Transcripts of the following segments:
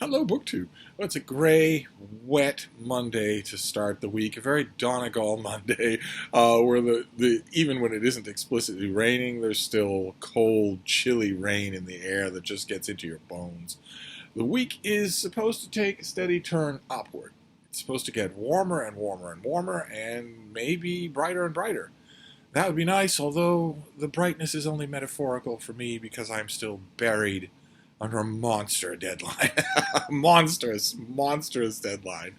Hello, BookTube. Well, it's a gray, wet Monday to start the week. A very Donegal Monday, where the even when it isn't explicitly raining, there's still cold, chilly rain in the air that just gets into your bones. The week is supposed to take a steady turn upward. It's supposed to get warmer and warmer and warmer, and maybe brighter and brighter. That would be nice, although the brightness is only metaphorical for me because I'm still buried under a monster deadline. monstrous deadline.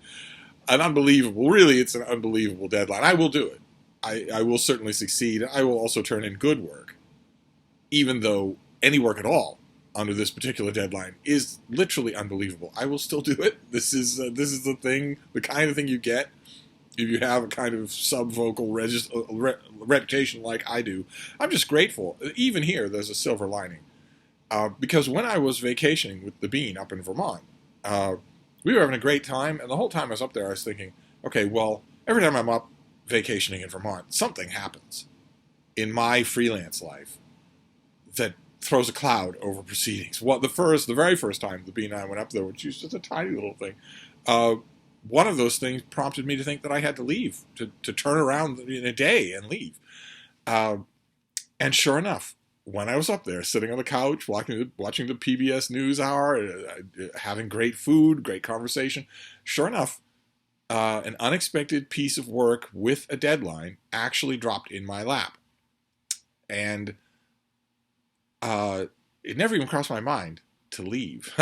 An unbelievable, really, it's an unbelievable deadline. I will do it. I will certainly succeed. I will also turn in good work, even though any work at all under this particular deadline is literally unbelievable. I will still do it. This is the thing, the kind of thing you get if you have a kind of sub-vocal reputation like I do. I'm just grateful. Even here, there's a silver lining. Because when I was vacationing with the Bean up in Vermont, we were having a great time, and the whole time I was up there, I was thinking, okay, well, every time I'm up vacationing in Vermont, something happens in my freelance life that throws a cloud over proceedings. Well, the very first time the Bean and I went up there, which was just a tiny little thing, one of those things prompted me to think that I had to leave, to turn around in a day and leave. And sure enough, when I was up there, sitting on the couch, watching the PBS NewsHour, having great food, great conversation, sure enough, an unexpected piece of work with a deadline actually dropped in my lap. And it never even crossed my mind to leave.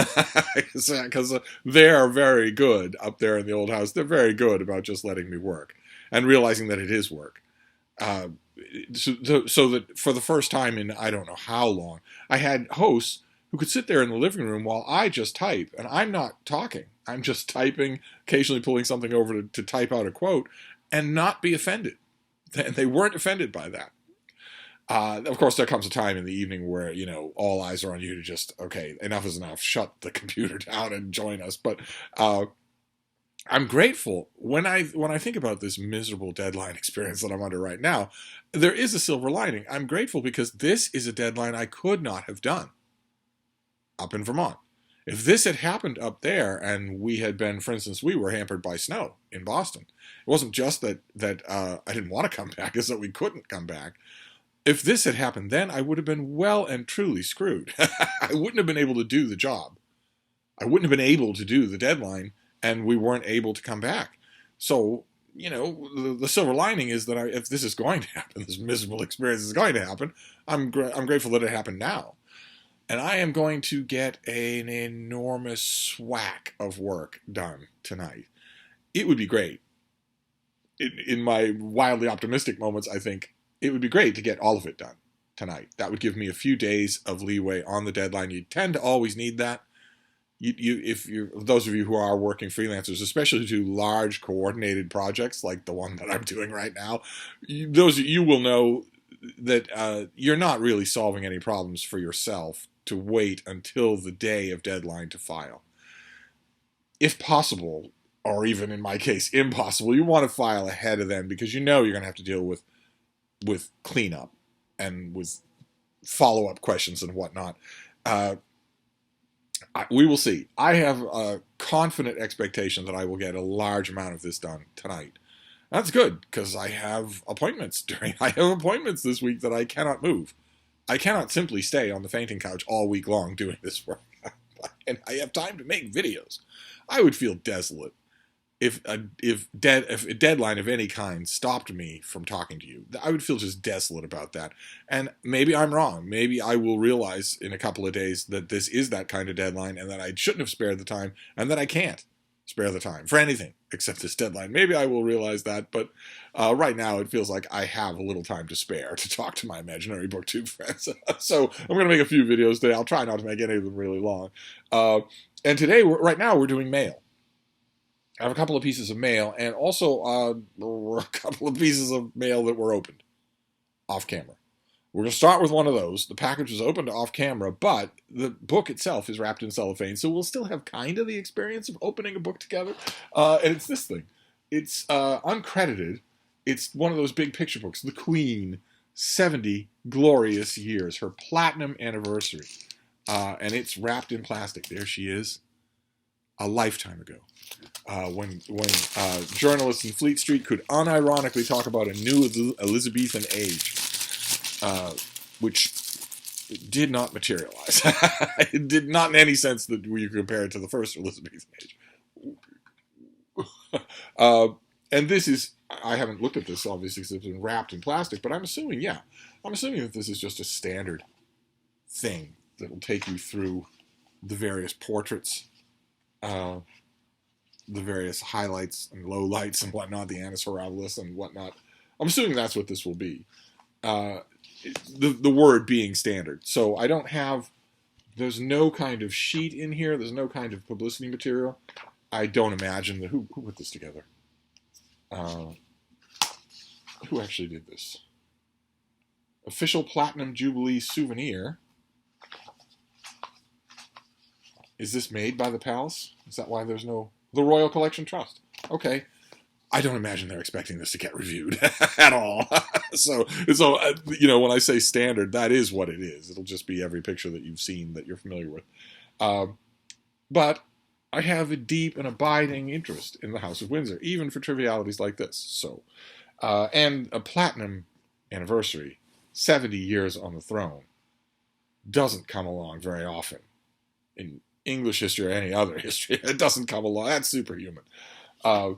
Because they are very good up there in the old house. They're very good about just letting me work and realizing that it is work. So that for the first time in I don't know how long, I had hosts who could sit there in the living room while I just type, and I'm not talking. I'm just typing, occasionally pulling something over to type out a quote, and not be offended. And they weren't offended by that. Of course, there comes a time in the evening where, all eyes are on you to just, okay, enough is enough. Shut the computer down and join us. But I'm grateful when I think about this miserable deadline experience that I'm under right now. There is a silver lining. I'm grateful because this is a deadline I could not have done up in Vermont. If this had happened up there and we had been, for instance, we were hampered by snow in Boston. It wasn't just that I didn't want to come back, it's that we couldn't come back. If this had happened then, I would have been well and truly screwed. I wouldn't have been able to do the job. I wouldn't have been able to do the deadline, and we weren't able to come back. So, the silver lining is that if this is going to happen, this miserable experience is going to happen, I'm grateful that it happened now. And I am going to get an enormous swack of work done tonight. It would be great. In my wildly optimistic moments, I think it would be great to get all of it done tonight. That would give me a few days of leeway on the deadline. You tend to always need that. If those of you who are working freelancers, especially do large coordinated projects like the one that I'm doing right now, you will know that you're not really solving any problems for yourself to wait until the day of deadline to file. If possible, or even in my case, impossible, you want to file ahead of them because you're going to have to deal with cleanup and with follow-up questions and whatnot. We will see. I have a confident expectation that I will get a large amount of this done tonight. That's good because I have appointments this week that I cannot move. I cannot simply stay on the fainting couch all week long doing this work. And I have time to make videos. I would feel desolate if a deadline of any kind stopped me from talking to you. I would feel just desolate about that. And maybe I'm wrong. Maybe I will realize in a couple of days that this is that kind of deadline and that I shouldn't have spared the time and that I can't spare the time for anything except this deadline. Maybe I will realize that, but right now it feels like I have a little time to spare to talk to my imaginary BookTube friends. So I'm going to make a few videos today. I'll try not to make any of them really long. And today, right now, we're doing mail. I have a couple of pieces of mail, and also a couple of pieces of mail that were opened off camera. We're going to start with one of those. The package was opened off camera, but the book itself is wrapped in cellophane, so we'll still have kind of the experience of opening a book together. And it's this thing. It's uncredited. It's one of those big picture books, The Queen, 70 Glorious Years, her platinum anniversary. And it's wrapped in plastic. There she is. a lifetime ago, when journalists in Fleet Street could unironically talk about a new Elizabethan age, which did not materialize. It did not in any sense that you compare it to the first Elizabethan age. And this is, I haven't looked at this obviously because it's been wrapped in plastic, but I'm assuming that this is just a standard thing that will take you through the various portraits, the various highlights and lowlights and whatnot, the Annus Horribilis and whatnot. I'm assuming that's what this will be. The word being standard. So I don't have, there's no kind of sheet in here. There's no kind of publicity material. I don't imagine who put this together. Who actually did this? Official Platinum Jubilee souvenir. Is this made by the Palace? Is that why there's no... The Royal Collection Trust. Okay. I don't imagine they're expecting this to get reviewed at all. So when I say standard, that is what it is. It'll just be every picture that you've seen that you're familiar with. But I have a deep and abiding interest in the House of Windsor, even for trivialities like this. So, and a platinum anniversary, 70 years on the throne, doesn't come along very often in English history or any other history. It doesn't come along. That's superhuman. And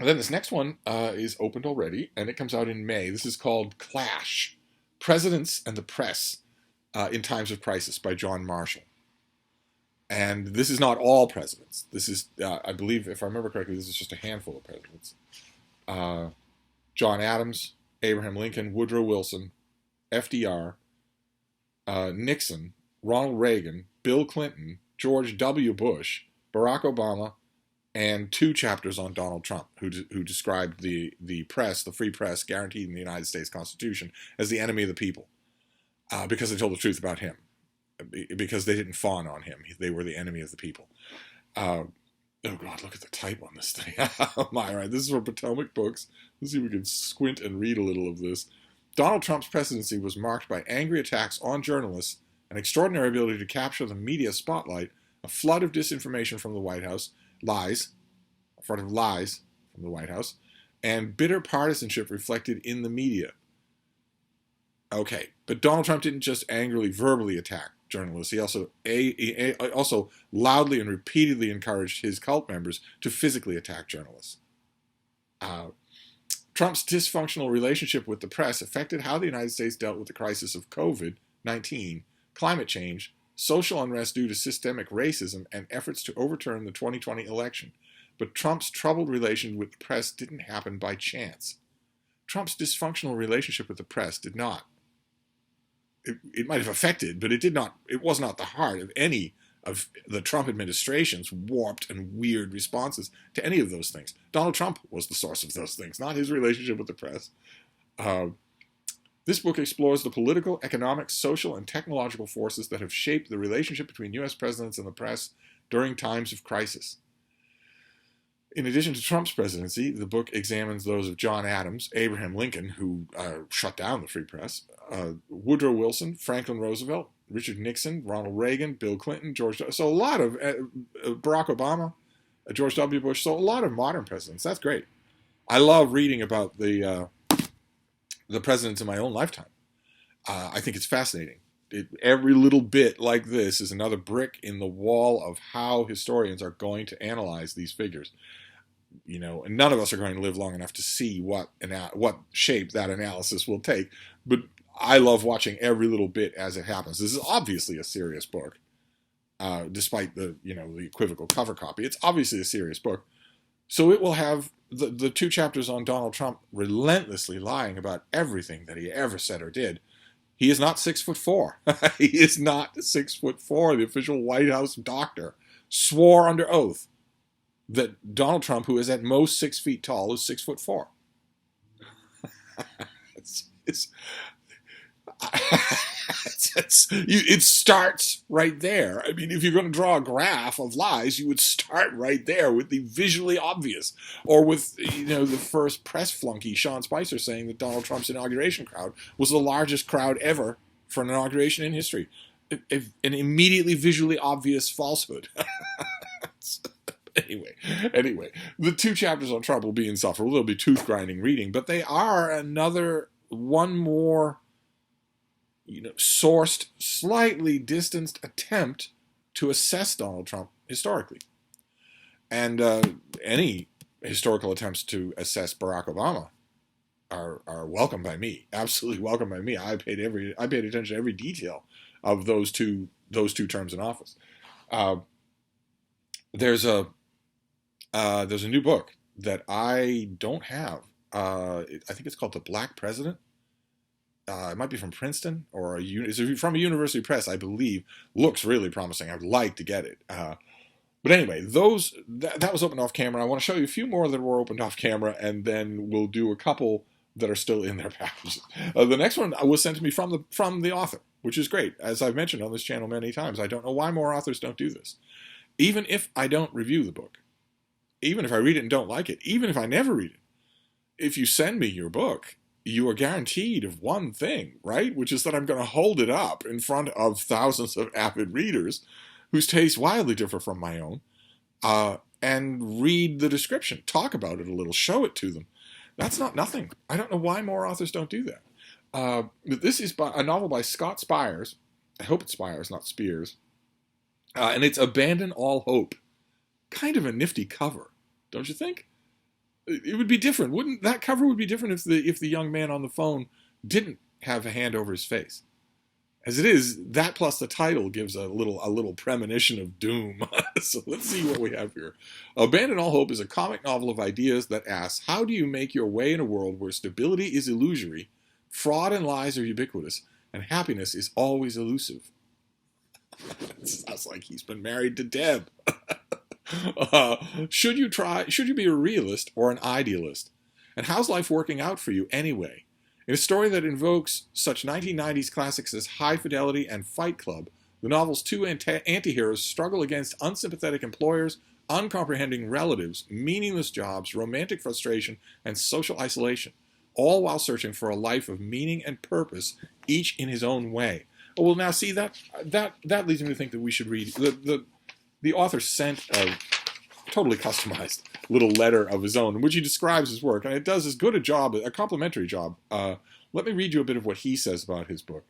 then this next one is opened already, and it comes out in May. This is called Clash, Presidents and the Press in Times of Crisis by John Marshall. And this is not all presidents. This is, I believe, if I remember correctly, this is just a handful of presidents. John Adams, Abraham Lincoln, Woodrow Wilson, FDR, Nixon, Ronald Reagan, Bill Clinton, George W. Bush, Barack Obama, and 2 chapters on Donald Trump, who described the press, the free press guaranteed in the United States Constitution, as the enemy of the people, because they told the truth about him, because they didn't fawn on him. They were the enemy of the people. Oh God, look at the type on this thing. Oh my, right. This is from Potomac Books. Let's see if we can squint and read a little of this. Donald Trump's presidency was marked by angry attacks on journalists, an extraordinary ability to capture the media spotlight, a flood of disinformation from the White House, lies from the White House, and bitter partisanship reflected in the media. Okay, but Donald Trump didn't just angrily, verbally attack journalists. He also loudly and repeatedly encouraged his cult members to physically attack journalists. Trump's dysfunctional relationship with the press affected how the United States dealt with the crisis of COVID-19, climate change, social unrest due to systemic racism, and efforts to overturn the 2020 election. But Trump's troubled relation with the press didn't happen by chance. Trump's dysfunctional relationship with the press did not. It might have affected, but it was not the heart of any of the Trump administration's warped and weird responses to any of those things. Donald Trump was the source of those things, not his relationship with the press. This book explores the political, economic, social, and technological forces that have shaped the relationship between U.S. presidents and the press during times of crisis. In addition to Trump's presidency, the book examines those of John Adams, Abraham Lincoln, who shut down the free press, Woodrow Wilson, Franklin Roosevelt, Richard Nixon, Ronald Reagan, Bill Clinton, so a lot of Barack Obama, George W. Bush, so a lot of modern presidents. That's great. I love reading about the presidents in my own lifetime. I think it's fascinating. Every little bit like this is another brick in the wall of how historians are going to analyze these figures. And none of us are going to live long enough to see what shape that analysis will take. But I love watching every little bit as it happens. This is obviously a serious book, despite the equivocal cover copy. It's obviously a serious book. So it will have the 2 chapters on Donald Trump relentlessly lying about everything that he ever said or did. He is not 6'4". He is not 6'4". The official White House doctor swore under oath that Donald Trump, who is at most 6 feet tall, is 6'4". It starts right there. I mean, if you're going to draw a graph of lies, you would start right there with the visually obvious, or with the first press flunky Sean Spicer saying that Donald Trump's inauguration crowd was the largest crowd ever for an inauguration in history. An immediately visually obvious falsehood. Anyway, the 2 chapters on Trump will be insufferable. They'll be tooth-grinding reading, but they are one more, sourced, slightly distanced attempt to assess Donald Trump historically. And any historical attempts to assess Barack Obama are welcome by me, absolutely welcome by me. I paid attention to every detail of those two terms in office. There's a new book that I don't have. I think it's called The Black President. It might be from Princeton or it's from a university press, I believe. Looks really promising. I'd like to get it. But anyway, that was opened off camera. I want to show you a few more that were opened off camera, and then we'll do a couple that are still in their packages. The next one was sent to me from the author, which is great. As I've mentioned on this channel many times, I don't know why more authors don't do this. Even if I don't review the book, even if I read it and don't like it, even if I never read it, if you send me your book, you are guaranteed of one thing, right? Which is that I'm going to hold it up in front of thousands of avid readers whose tastes wildly differ from my own, and read the description, talk about it a little, show it to them. That's not nothing. I don't know why more authors don't do that. This is a novel by Scott Spires. I hope it's Spires, not Spears. And it's Abandon All Hope. Kind of a nifty cover, don't you think? It would be different. That cover would be different if the young man on the phone didn't have a hand over his face. As it is, that plus the title gives a little premonition of doom. So let's see what we have here. Abandon All Hope is a comic novel of ideas that asks, how do you make your way in a world where stability is illusory, fraud and lies are ubiquitous, and happiness is always elusive? It sounds like he's been married to Deb. Should you be a realist or an idealist? And how's life working out for you anyway? In a story that invokes such 1990s classics as High Fidelity and Fight Club, the novel's 2 anti-heroes struggle against unsympathetic employers, uncomprehending relatives, meaningless jobs, romantic frustration, and social isolation, all while searching for a life of meaning and purpose, each in his own way. Oh, well, now see, that leads me to think that we should read. The author sent a totally customized little letter of his own in which he describes his work, and it does as good a complimentary job. Let me read you a bit of what he says about his book.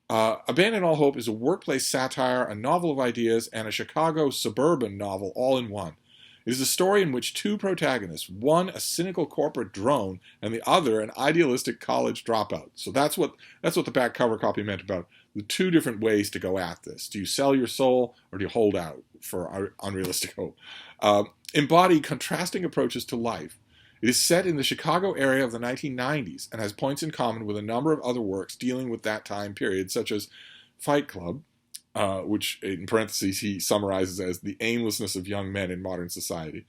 Abandon All Hope is a workplace satire, a novel of ideas, and a Chicago suburban novel all in one. It is a story in which 2 protagonists, one a cynical corporate drone and the other an idealistic college dropout. So that's what the back cover copy meant about the 2 different ways to go at this. Do you sell your soul or do you hold out for unrealistic hope? Embody contrasting approaches to life. It is set in the Chicago area of the 1990s and has points in common with a number of other works dealing with that time period, such as Fight Club, which in parentheses he summarizes as the aimlessness of young men in modern society,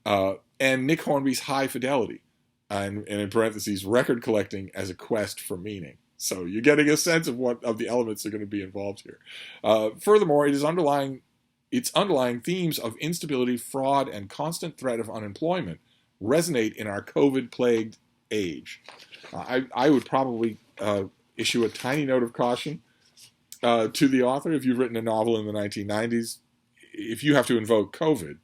and Nick Hornby's High Fidelity, and in parentheses, record collecting as a quest for meaning. So you're getting a sense of what of the elements are going to be involved here. Furthermore, its underlying themes of instability, fraud, and constant threat of unemployment resonate in our COVID-plagued age. I would probably issue a tiny note of caution to the author. If you've written a novel in the 1990s, if you have to invoke COVID,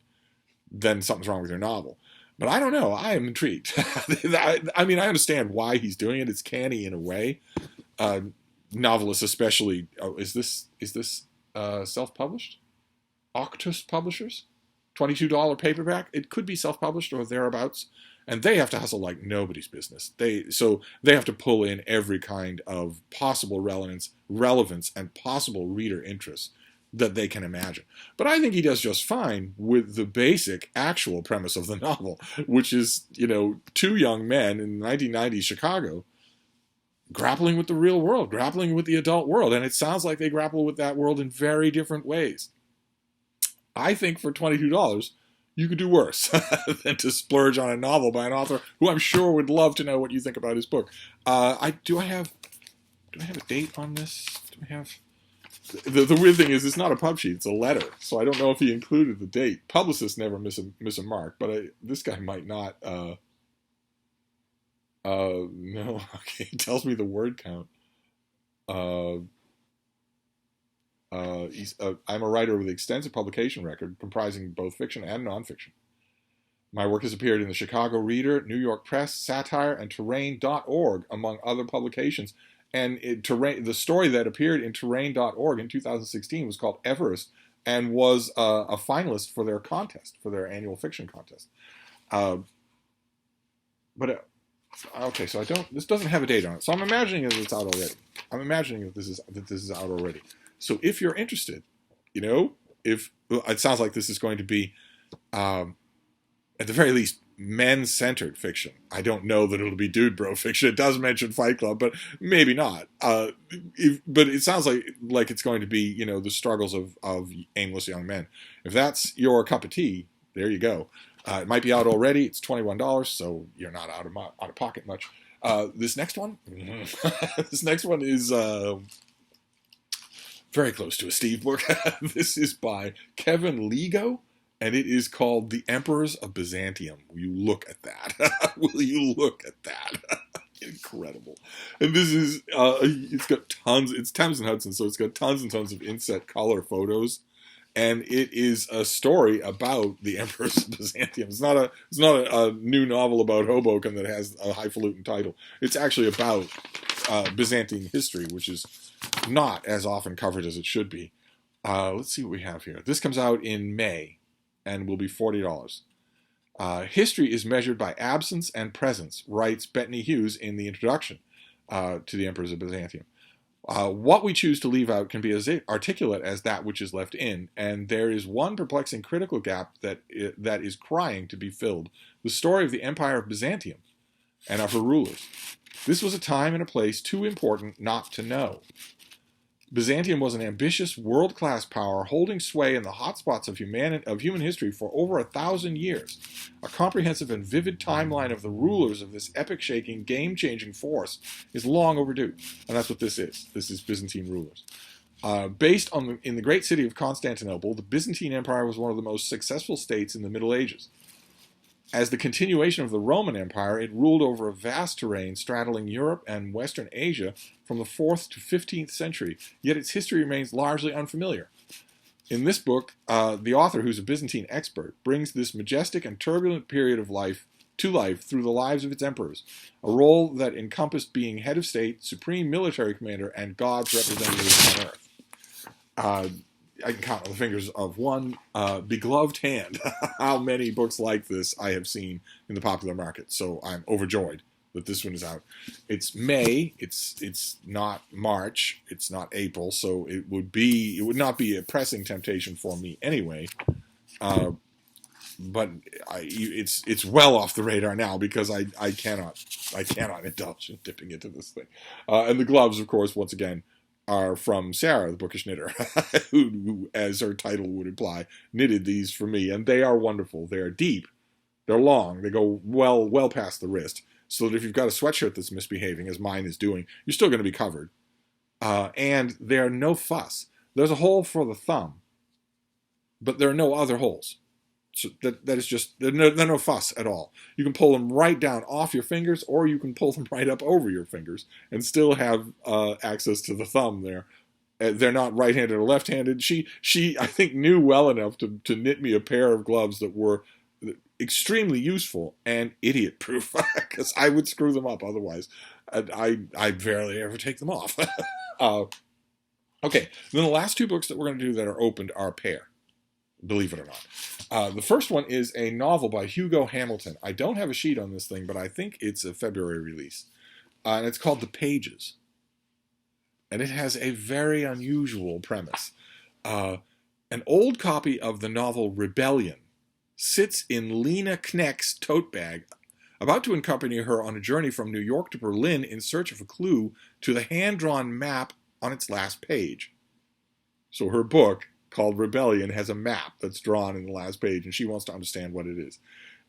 then something's wrong with your novel. But I don't know. I am intrigued. I mean, I understand why he's doing it. It's canny in a way. Novelists especially. Oh, is this self-published? Octus Publishers? $22 paperback. It could be self-published or thereabouts. And they have to hustle like nobody's business. So they have to pull in every kind of possible relevance, and possible reader interest that they can imagine. But I think he does just fine with the basic actual premise of the novel, which is, 2 young men in 1990s Chicago grappling with the real world, grappling with the adult world. And it sounds like they grapple with that world in very different ways. I think for $22, you could do worse than to splurge on a novel by an author who I'm sure would love to know what you think about his book. Do I have a date on this? Do I have... The weird thing is, it's not a pub sheet; it's a letter. So I don't know if he included the date. Publicists never miss a mark, but this guy might not. No, okay. He tells me the word count. I'm a writer with extensive publication record comprising both fiction and nonfiction. My work has appeared in the Chicago Reader, New York Press, Satire, and Terrain.org, among other publications. And the story that appeared in Terrain.org in 2016 was called Everest and was a finalist for their contest, for their annual fiction contest. Okay, so this doesn't have a date on it. So I'm imagining that it's out already. I'm imagining that this is out already. So if you're interested, if it sounds like this is going to be, at the very least, men-centered fiction. I don't know that it'll be dude bro fiction. It does mention Fight Club, but maybe not. But it sounds like it's going to be, the struggles of aimless young men. If that's your cup of tea, there you go. It might be out already. It's $21, so you're not out of pocket much. This next one, is very close to a Steve book. This is by Kevin Lego, and it is called The Emperors of Byzantium. Will you look at that? Will you look at that? Incredible. And this is, it's got tons, it's Thames and Hudson, so it's got tons and tons of inset color photos. And it is a story about the Emperors of Byzantium. It's not a new novel about Hoboken that has a highfalutin title. It's actually about Byzantine history, which is not as often covered as it should be. Let's see what we have here. This comes out in May and will be $40. History is measured by absence and presence, writes Bettany Hughes in the introduction to the Emperors of Byzantium. What we choose to leave out can be as articulate as that which is left in, and there is one perplexing critical gap that is crying to be filled: the story of the Empire of Byzantium and of her rulers. This was a time and a place too important not to know. Byzantium was an ambitious, world-class power holding sway in the hotspots of human history for over 1,000 years. A comprehensive and vivid timeline of the rulers of this epic-shaking, game-changing force is long overdue. And that's what this is. This is Byzantine rulers. Based in the great city of Constantinople, the Byzantine Empire was one of the most successful states in the Middle Ages. As the continuation of the Roman Empire, it ruled over a vast terrain straddling Europe and Western Asia from the 4th to 15th century, yet its history remains largely unfamiliar. In this book, the author, who's a Byzantine expert, brings this majestic and turbulent period of life to life through the lives of its emperors, a role that encompassed being head of state, supreme military commander, and God's representative on earth. I can count on the fingers of one begloved hand how many books like this I have seen in the popular market. So I'm overjoyed that this one is out. It's May. It's not March. It's not April. So it would not be a pressing temptation for me anyway. But it's well off the radar now because I cannot indulge in dipping into this thing. And the gloves, of course, once again, are from Sarah, the bookish knitter, who, as her title would imply, knitted these for me. And they are wonderful. They are deep. They're long. They go well past the wrist. So that if you've got a sweatshirt that's misbehaving, as mine is doing, you're still going to be covered. And they're no fuss. There's a hole for the thumb, but there are no other holes. So that is just, they're no fuss at all. You can pull them right down off your fingers, or you can pull them right up over your fingers and still have access to the thumb there. They're not right-handed or left-handed. She I think, knew well enough to knit me a pair of gloves that were extremely useful and idiot-proof, because I would screw them up otherwise. I barely ever take them off. Okay, then the last two books that we're going to do that are opened are a pair. Believe it or not. The first one is a novel by Hugo Hamilton. I don't have a sheet on this thing, but I think it's a February release. And it's called The Pages. And it has a very unusual premise. An old copy of the novel Rebellion sits in Lena Knecht's tote bag, about to accompany her on a journey from New York to Berlin in search of a clue to the hand-drawn map on its last page. So her book, called Rebellion, has a map that's drawn in the last page, and she wants to understand what it is.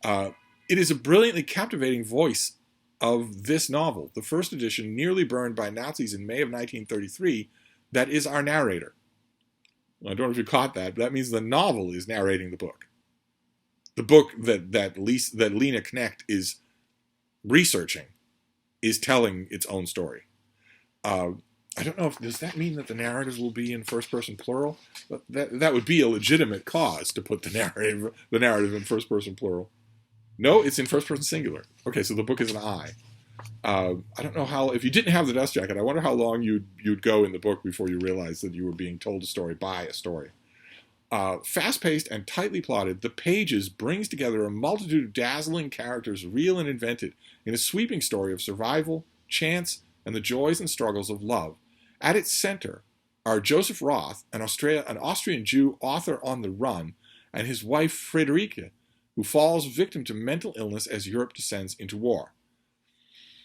It is a brilliantly captivating voice of this novel, the first edition nearly burned by Nazis in May of 1933, that is our narrator. I don't know if you caught that, but that means the novel is narrating the book. The book that Lena Knecht is researching is telling its own story. I don't know if, does that mean that the narrative will be in first person plural? But that would be a legitimate cause to put the narrative in first person plural. No, it's in first person singular. Okay, so the book is an I. I don't know how, if you didn't have the dust jacket, I wonder how long you'd go in the book before you realized that you were being told a story by a story. Fast-paced and tightly plotted, The Pages brings together a multitude of dazzling characters, real and invented, in a sweeping story of survival, chance, and the joys and struggles of love. At its center are Joseph Roth, an Austrian Jew author on the run, and his wife Friederike, who falls victim to mental illness as Europe descends into war.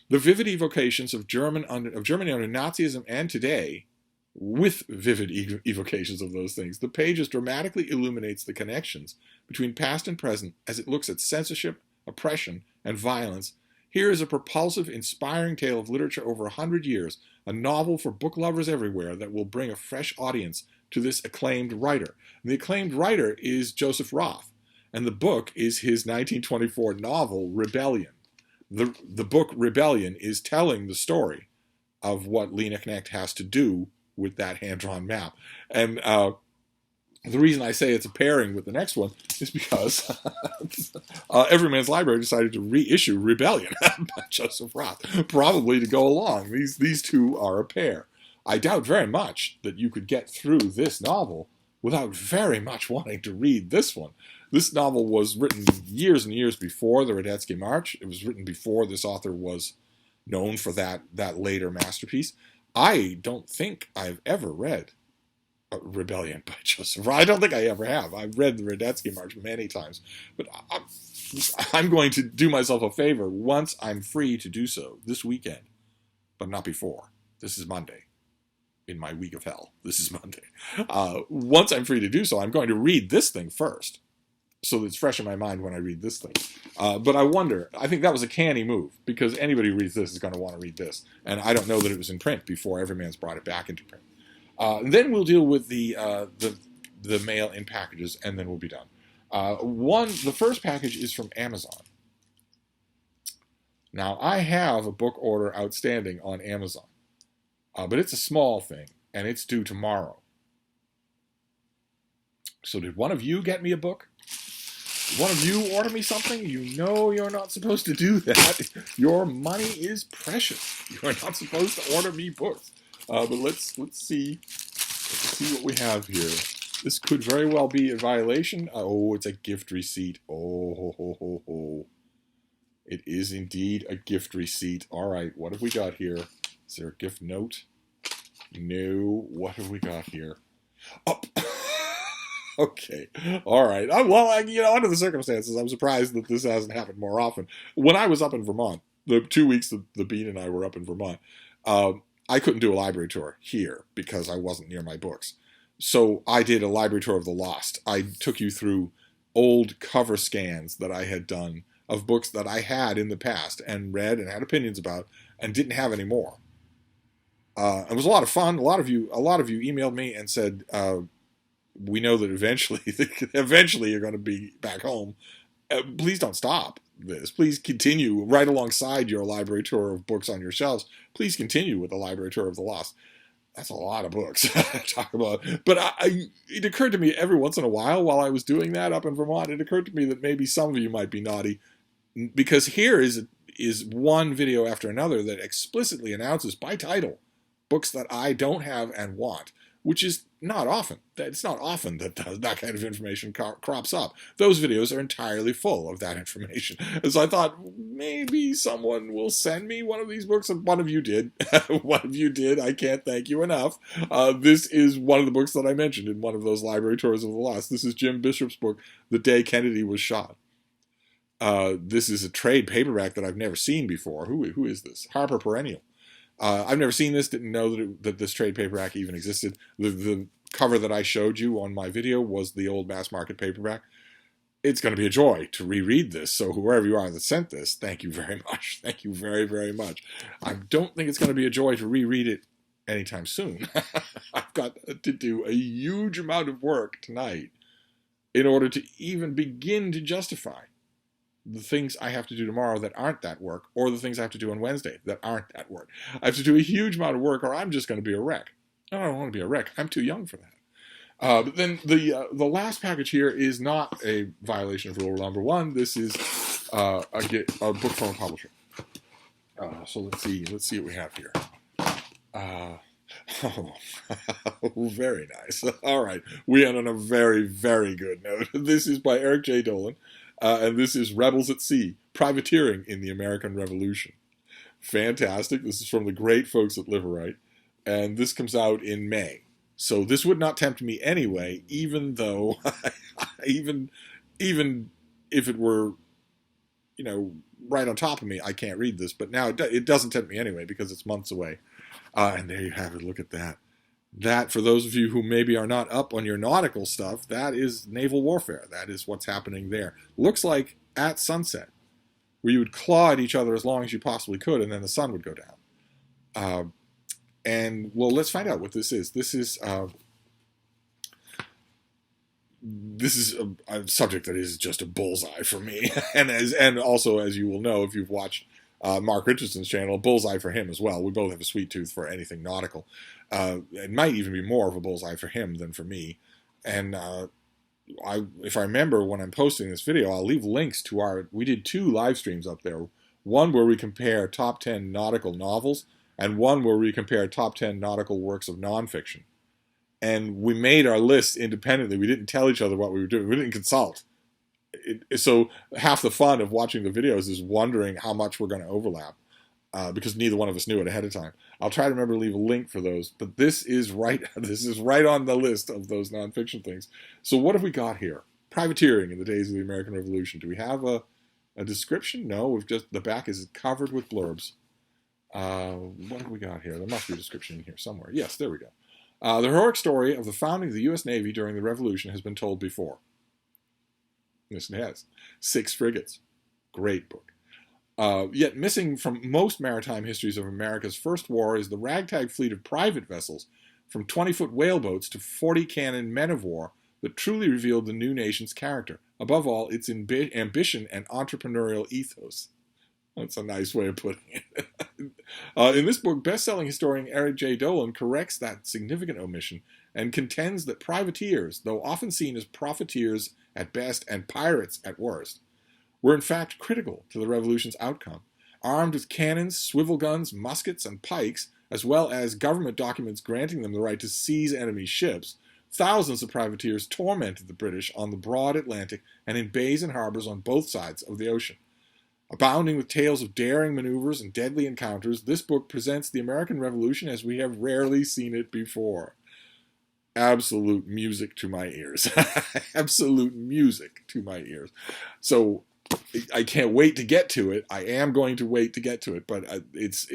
The vivid evocations of Germany under Nazism and today, with vivid evocations of those things, The Pages dramatically illuminates the connections between past and present as it looks at censorship, oppression, and violence. Here is a propulsive, inspiring tale of literature over 100 years, a novel for book lovers everywhere that will bring a fresh audience to this acclaimed writer. And the acclaimed writer is Joseph Roth, and the book is his 1924 novel, Rebellion. The book Rebellion is telling the story of what Lena Knecht has to do with that hand-drawn map. And the reason I say it's a pairing with the next one is because Everyman's Library decided to reissue Rebellion by Joseph Roth, probably to go along. These two are a pair. I doubt very much that you could get through this novel without very much wanting to read this one. This novel was written years and years before the Radetzky March. It was written before this author was known for that later masterpiece. I don't think I've ever read Rebellion by Joseph Roth. I don't think I ever have. I've read the Radetzky March many times. But I'm going to do myself a favor once I'm free to do so this weekend, but not before. This is Monday. In my week of hell. This is Monday. Once I'm free to do so, I'm going to read this thing first, so that it's fresh in my mind when I read this thing. But I wonder, I think that was a canny move, because anybody who reads this is going to want to read this. And I don't know that it was in print before Everyman's brought it back into print. Then we'll deal with the mail in packages, and then we'll be done. The first package is from Amazon. Now, I have a book order outstanding on Amazon. But it's a small thing, and it's due tomorrow. So did one of you get me a book? Did one of you order me something? You know you're not supposed to do that. Your money is precious. You are not supposed to order me books. But let's see what we have here. This could very well be a violation. Oh, it's a gift receipt. Oh, ho, ho, ho, ho. It is indeed a gift receipt. All right, what have we got here? Is there a gift note? No. What have we got here? Oh. Okay. All right. Under the circumstances, I'm surprised that this hasn't happened more often. When I was up in Vermont, the 2 weeks that the Bean and I were up in Vermont, I couldn't do a library tour here because I wasn't near my books. So I did a library tour of the lost. I took you through old cover scans that I had done of books that I had in the past and read and had opinions about and didn't have any more. It was a lot of fun. A lot of you emailed me and said, we know that eventually you're going to be back home. Please don't stop this. Please continue right alongside your library tour of books on your shelves. Please continue with the library tour of the lost. That's a lot of books to talk about. But it occurred to me every once in a while I was doing that up in Vermont, it occurred to me that maybe some of you might be naughty, because here is one video after another that explicitly announces by title books that I don't have and want, which is not often. It's not often that that kind of information crops up. Those videos are entirely full of that information. And so I thought, maybe someone will send me one of these books, and one of you did. One of you did. I can't thank you enough. This is one of the books that I mentioned in one of those library tours of the lost. This is Jim Bishop's book, The Day Kennedy Was Shot. This is a trade paperback that I've never seen before. Who is this? Harper Perennial. I've never seen this, didn't know that this trade paperback even existed. The cover that I showed you on my video was the old mass market paperback. It's going to be a joy to reread this, so whoever you are that sent this, thank you very much. Thank you very, very much. I don't think it's going to be a joy to reread it anytime soon. I've got to do a huge amount of work tonight in order to even begin to justify the things I have to do tomorrow that aren't that work, or the things I have to do on Wednesday that aren't that work. I have to do a huge amount of work, or I'm just going to be a wreck. I don't want to be a wreck. I'm too young for that. But then the last package here is not a violation of rule number one. This is a book from a publisher. So let's see what we have here. Oh, very nice. All right, we end on a very, very good note. This is by Eric J. Dolan, and this is Rebels at Sea, Privateering in the American Revolution. Fantastic. This is from the great folks at Liverite, and this comes out in May. So this would not tempt me anyway, even though, even if it were, right on top of me, I can't read this. But now it doesn't tempt me anyway because it's months away. And there you have it. Look at that. That, for those of you who maybe are not up on your nautical stuff, that is naval warfare. That is what's happening there. Looks like at sunset, where you would claw at each other as long as you possibly could, and then the sun would go down. And, well, let's find out what this is. This is a subject that is just a bullseye for me. and also, as you will know, if you've watched Mark Richardson's channel, bullseye for him as well. We both have a sweet tooth for anything nautical. It might even be more of a bullseye for him than for me. And if I remember when I'm posting this video, I'll leave links to we did 2 live streams up there. One where we compare top 10 nautical novels, and one where we compare top 10 nautical works of nonfiction. And we made our lists independently. We didn't tell each other what we were doing. We didn't consult. So half the fun of watching the videos is wondering how much we're going to overlap, because neither one of us knew it ahead of time. I'll try to remember to leave a link for those, but this is right on the list of those nonfiction things. So what have we got here? Privateering in the days of the American Revolution. Do we have a description? No, we've just, the back is covered with blurbs. What have we got here? There must be a description in here somewhere. Yes, there we go. The heroic story of the founding of the U.S. Navy during the Revolution has been told before. Yes, it has. 6 frigates. Great book. Yet missing from most maritime histories of America's first war is the ragtag fleet of private vessels, from 20-foot whaleboats to 40-cannon men of war, that truly revealed the new nation's character. Above all, its ambition and entrepreneurial ethos. That's a nice way of putting it. In this book, best-selling historian Eric J. Dolan corrects that significant omission and contends that privateers, though often seen as profiteers at best and pirates at worst, were in fact critical to the Revolution's outcome. Armed with cannons, swivel guns, muskets, and pikes, as well as government documents granting them the right to seize enemy ships, thousands of privateers tormented the British on the broad Atlantic and in bays and harbors on both sides of the ocean. Abounding with tales of daring maneuvers and deadly encounters, this book presents the American Revolution as we have rarely seen it before. Absolute music to my ears. Absolute music to my ears. So I can't wait to get to it. I am going to wait to get to it, but it's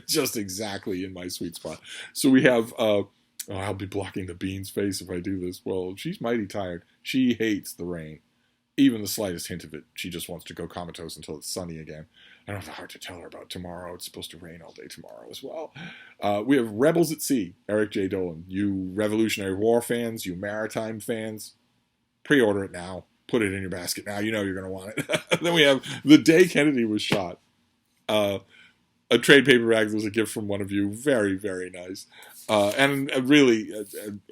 just exactly in my sweet spot. So we have, I'll be blocking the Bean's face if I do this. Well, she's mighty tired. She hates the rain. Even the slightest hint of it, she just wants to go comatose until it's sunny again. I don't have the heart to tell her about tomorrow. It's supposed to rain all day tomorrow as well. We have Rebels at Sea, Eric J. Dolan. You Revolutionary War fans, you maritime fans, pre-order it now. Put it in your basket now. You know you're going to want it. Then we have The Day Kennedy Was Shot. A trade paperback that was a gift from one of you. Very, very nice. And really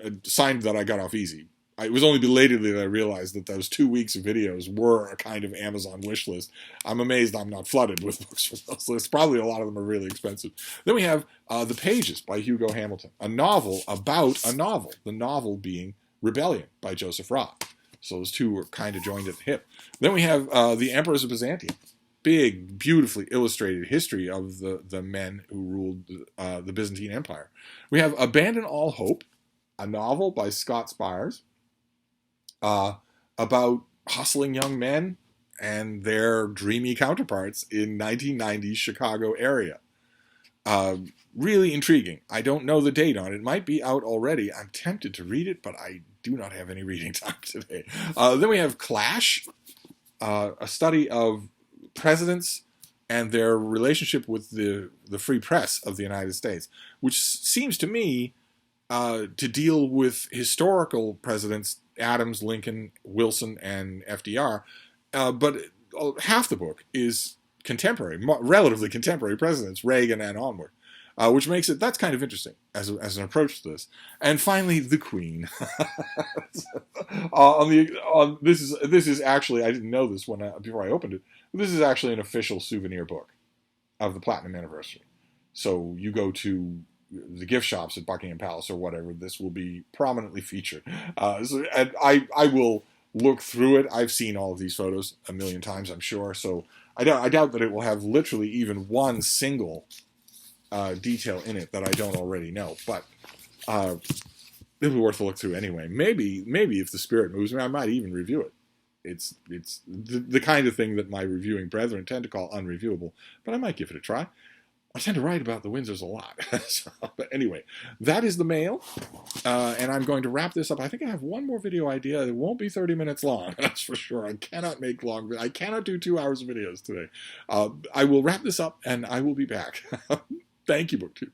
a sign that I got off easy. It was only belatedly that I realized that those 2 weeks of videos were a kind of Amazon wish list. I'm amazed I'm not flooded with books from those lists. Probably a lot of them are really expensive. Then we have The Pages by Hugo Hamilton, a novel about a novel, the novel being Rebellion by Joseph Roth. So those two were kind of joined at the hip. Then we have The Emperors of Byzantium, big, beautifully illustrated history of the men who ruled the Byzantine Empire. We have Abandon All Hope, a novel by Scott Spires, about hustling young men and their dreamy counterparts in 1990's Chicago area. Really intriguing. I don't know the date on it. It might be out already. I'm tempted to read it, but I do not have any reading time today. Then we have Clash, a study of presidents and their relationship with the free press of the United States, which seems to me to deal with historical presidents, Adams, Lincoln, Wilson, and FDR, but half the book is contemporary, relatively contemporary presidents, Reagan and onward, which makes it, that's kind of interesting as an approach to this. And finally, the Queen. This is actually, I didn't know this before I opened it. This is actually an official souvenir book of the Platinum Anniversary. So you go to the gift shops at Buckingham Palace or whatever, this will be prominently featured. And I will look through it. I've seen all of these photos a million times, I'm sure. So I doubt that it will have literally even one single detail in it that I don't already know. But it'll be worth a look through anyway. Maybe if the spirit moves me, I might even review it. It's the kind of thing that my reviewing brethren tend to call unreviewable, but I might give it a try. I tend to write about the Windsors a lot. But anyway, that is the mail. And I'm going to wrap this up. I think I have one more video idea. It won't be 30 minutes long, that's for sure. I cannot make long. I cannot do 2 hours of videos today. I will wrap this up, and I will be back. Thank you, BookTube.